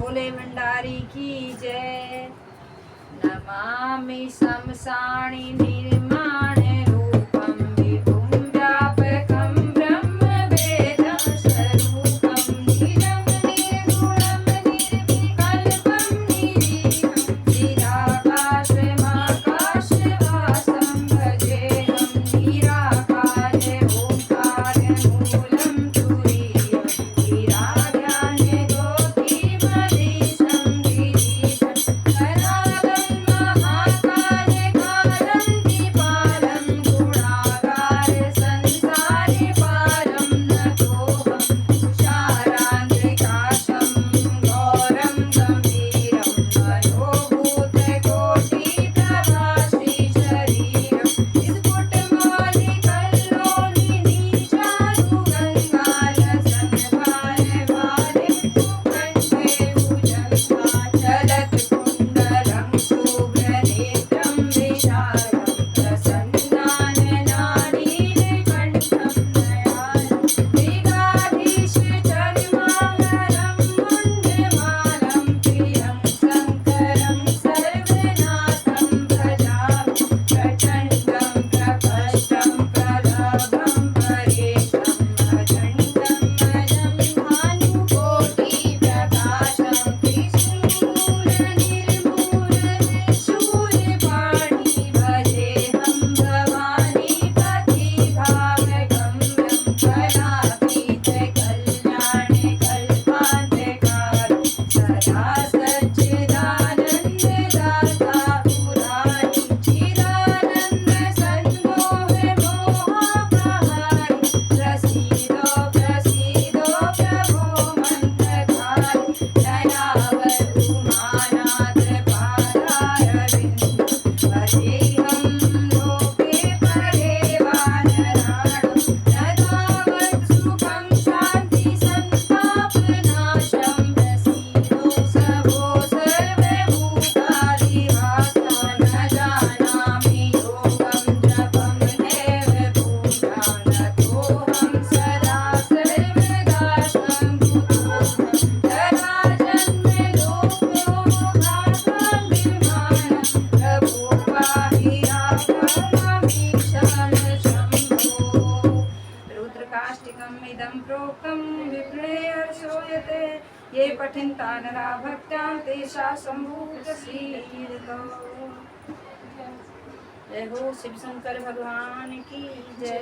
भोले भंडारी की जय। नमामि शमशानि निर्माण रूपं विभुं व्यापकं ब्रह्मवेदं स्वरूपं निजं निर्गुणं निर्विकल्पं निरीहं निराकाशमाकाशवासं भजेऽहं निराकार ओङ्कारमूलं तुरीयं निराज्ञाने ज्योतिर्मनीशं गिरीशं अनादं महाकालकालं दीपालं गुणागार संसारे पारं नतोऽहं तुषारान्ध्रकाशं गौरं गम्भीरं मनोभूतकोटिप्रभाश्री शरीरं स्फुटमालिकल्लोलिनी चारुगङ्गालसन्भारवाले कंठे भुजङ्गा चलत्कुण्डलं शुभ्रनेत्रं विशालं प्रसन्नाननानीलकण्ठं दयालं मृगाधीशचर्माम्बरं मुण्डमालं प्रियं शङ्करं सर्वनाथं भजामि प्रचण्डं प्रपष्टं प्रलभं परेशम् अचण्डं मलं भानुकोटिप्रकाशं त्रिशूलनिर्मूलशूलपाणि भजेऽहं भवानी पतिभावगम्यं कलातीतकल्याणे कल्पान्तकारो सदा सच्चिदानन्ददाता पुराणि चिदानन्दसन्मोहमोहापहारि प्रसीदो प्रसीदो प्रभो मन्त्रधारि दयावतु मानाथपादारविन्दं भजेऽहं लोके परेवानराणो न तावत् सुखं शान्ति सन्तापनाशं प्रसीदो सबो सर्वभूतादिवासा न जानामि योगं जपं देवपूजा नतोऽहं सदा सर्वदा शम्भुतोऽहं तदा जन्मलोको मोहाभाग्यमानं प्रभो पाहि आपमामीशान शम्भो। रुद्रकाष्टिकम् इदं प्रोक्तं विप्लवेर्षोयते ये पठन्ता नरा भक्त्यां तेषां सम्भूतसीदतो। जय हो शिव शंकर भगवान की जय।